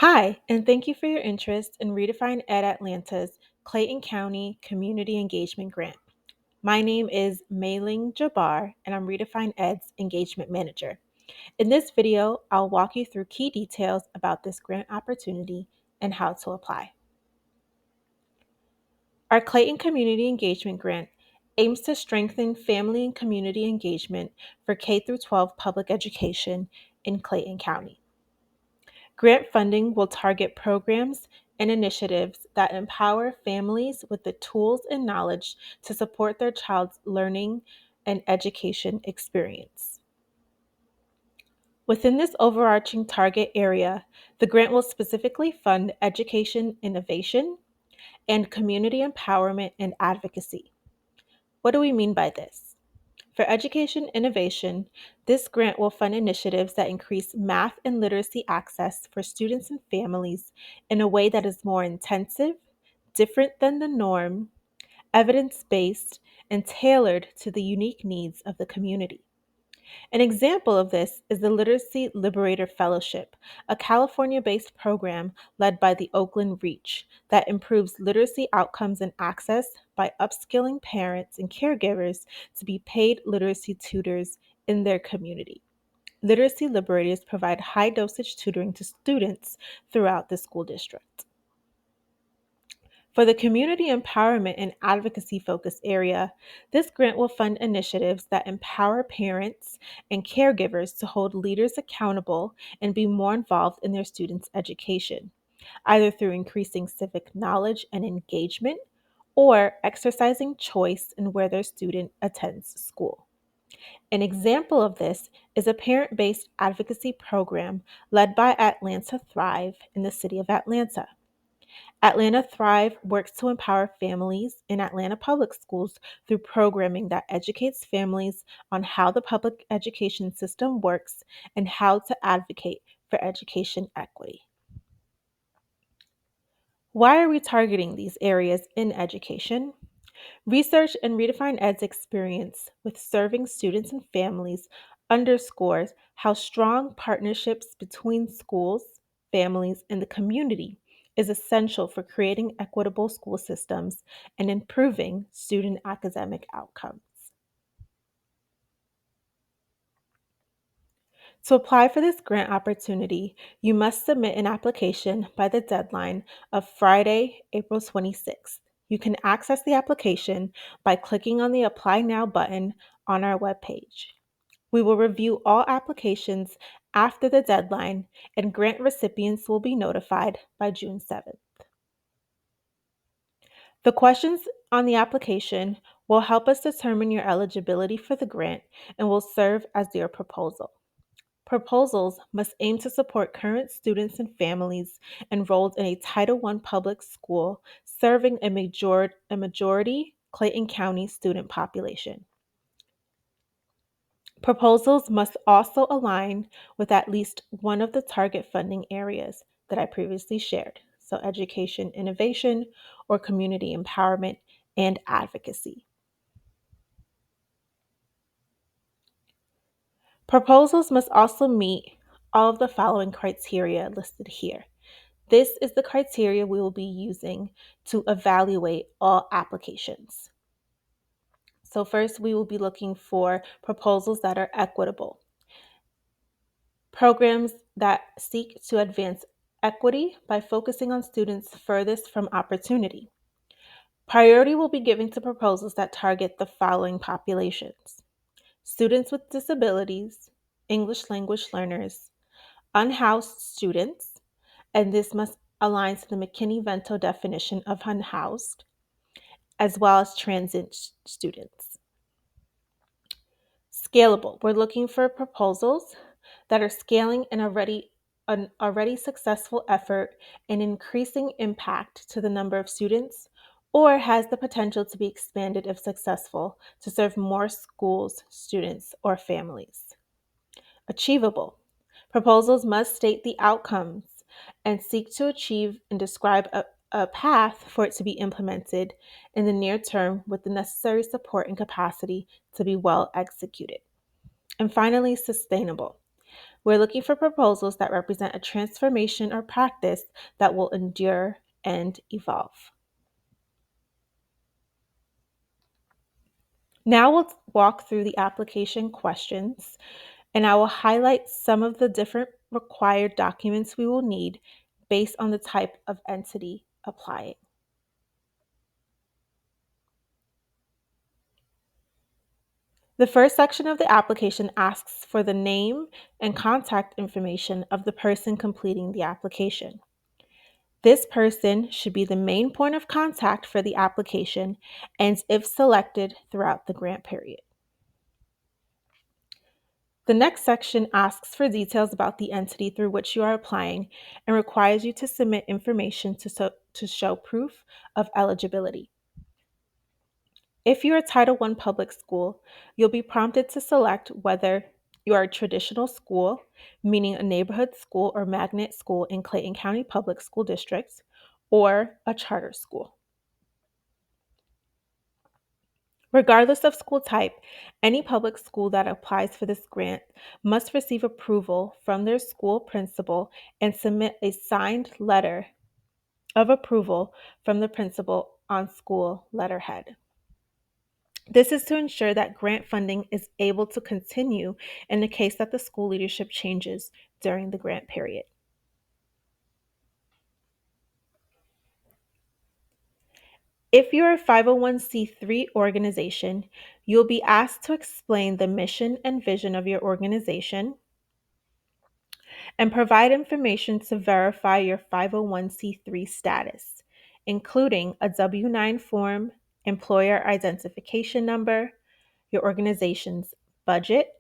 Hi, and thank you for your interest in redefineED Atlanta's Clayton County Community Engagement Grant. My name is Mailing Jabbar, and I'm redefineED's Engagement Manager. In this video, I'll walk you through key details about this grant opportunity and how to apply. Our Clayton Community Engagement Grant aims to strengthen family and community engagement for K-12 public education in Clayton County. Grant funding will target programs and initiatives that empower families with the tools and knowledge to support their child's learning and education experience. Within this overarching target area, the grant will specifically fund education innovation and community empowerment and advocacy. What do we mean by this? For education innovation, this grant will fund initiatives that increase math and literacy access for students and families in a way that is more intensive, different than the norm, evidence-based, and tailored to the unique needs of the community. An example of this is the Literacy Liberator Fellowship, a California-based program led by the Oakland Reach that improves literacy outcomes and access by upskilling parents and caregivers to be paid literacy tutors in their community. Literacy Liberators provide high-dosage tutoring to students throughout the school district. For the community empowerment and advocacy focus area, this grant will fund initiatives that empower parents and caregivers to hold leaders accountable and be more involved in their students' education, either through increasing civic knowledge and engagement or exercising choice in where their student attends school. An example of this is a parent-based advocacy program led by Atlanta Thrive in the city of Atlanta. Atlanta Thrive works to empower families in Atlanta public schools through programming that educates families on how the public education system works and how to advocate for education equity. Why are we targeting these areas in education? Research and redefineED's experience with serving students and families underscores how strong partnerships between schools, families, and the community is essential for creating equitable school systems and improving student academic outcomes. To apply for this grant opportunity, you must submit an application by the deadline of Friday, April 26th. You can access the application by clicking on the Apply Now button on our webpage. We will review all applications after the deadline, and grant recipients will be notified by June 7th. The questions on the application will help us determine your eligibility for the grant and will serve as your proposal. Proposals must aim to support current students and families enrolled in a Title I public school serving a majority Clayton County student population. Proposals must also align with at least one of the target funding areas that I previously shared, so education innovation or community empowerment and advocacy. Proposals must also meet all of the following criteria listed here. This is the criteria we will be using to evaluate all applications. So first, we will be looking for proposals that are equitable. Programs that seek to advance equity by focusing on students furthest from opportunity. Priority will be given to proposals that target the following populations: students with disabilities, English language learners, unhoused students, and this must align to the McKinney-Vento definition of unhoused, as well as transit students. Scalable. We're looking for proposals that are scaling an already successful effort and increasing impact to the number of students, or has the potential to be expanded if successful to serve more schools, students, or families. Achievable. Proposals must state the outcomes and seek to achieve and describe a path for it to be implemented in the near term with the necessary support and capacity to be well executed. And finally, sustainable. We're looking for proposals that represent a transformation or practice that will endure and evolve. Now we'll walk through the application questions, and I will highlight some of the different required documents we will need based on the type of entity applying. The first section of the application asks for the name and contact information of the person completing the application. This person should be the main point of contact for the application and, if selected, throughout the grant period. The next section asks for details about the entity through which you are applying and requires you to submit information to show proof of eligibility. If you're a Title I public school, you'll be prompted to select whether you are a traditional school, meaning a neighborhood school or magnet school in Clayton County Public School Districts, or a charter school. Regardless of school type, any public school that applies for this grant must receive approval from their school principal and submit a signed letter of approval from the principal on school letterhead. This is to ensure that grant funding is able to continue in the case that the school leadership changes during the grant period. If you're a 501c3 organization, you'll be asked to explain the mission and vision of your organization and provide information to verify your 501c3 status, including a W-9 form, employer identification number, your organization's budget,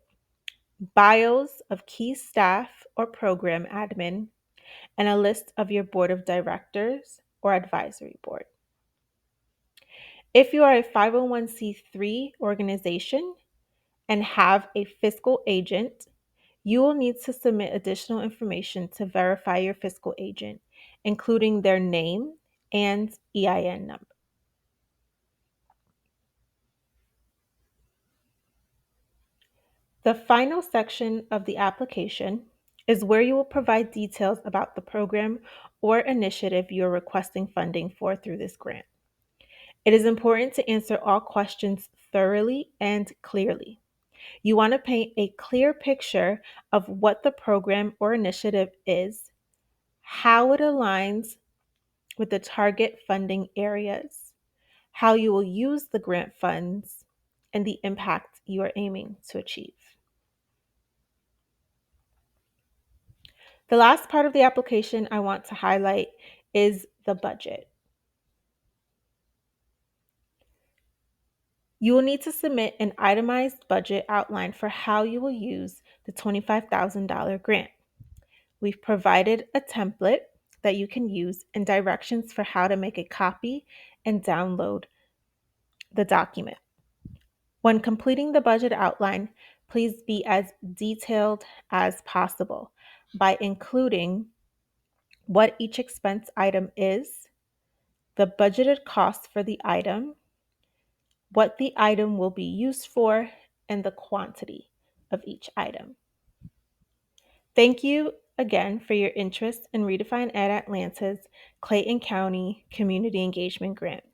bios of key staff or program admin, and a list of your board of directors or advisory board. If you are a 501c3 organization and have a fiscal agent, you will need to submit additional information to verify your fiscal agent, including their name and EIN number. The final section of the application is where you will provide details about the program or initiative you are requesting funding for through this grant. It is important to answer all questions thoroughly and clearly. You want to paint a clear picture of what the program or initiative is, how it aligns with the target funding areas, how you will use the grant funds, and the impact you are aiming to achieve. The last part of the application I want to highlight is the budget. You will need to submit an itemized budget outline for how you will use the $25,000 grant. We've provided a template that you can use and directions for how to make a copy and download the document. When completing the budget outline, please be as detailed as possible by including what each expense item is, the budgeted cost for the item, what the item will be used for, and the quantity of each item. Thank you again for your interest in redefinED Atlanta's Clayton County Community Engagement Grant.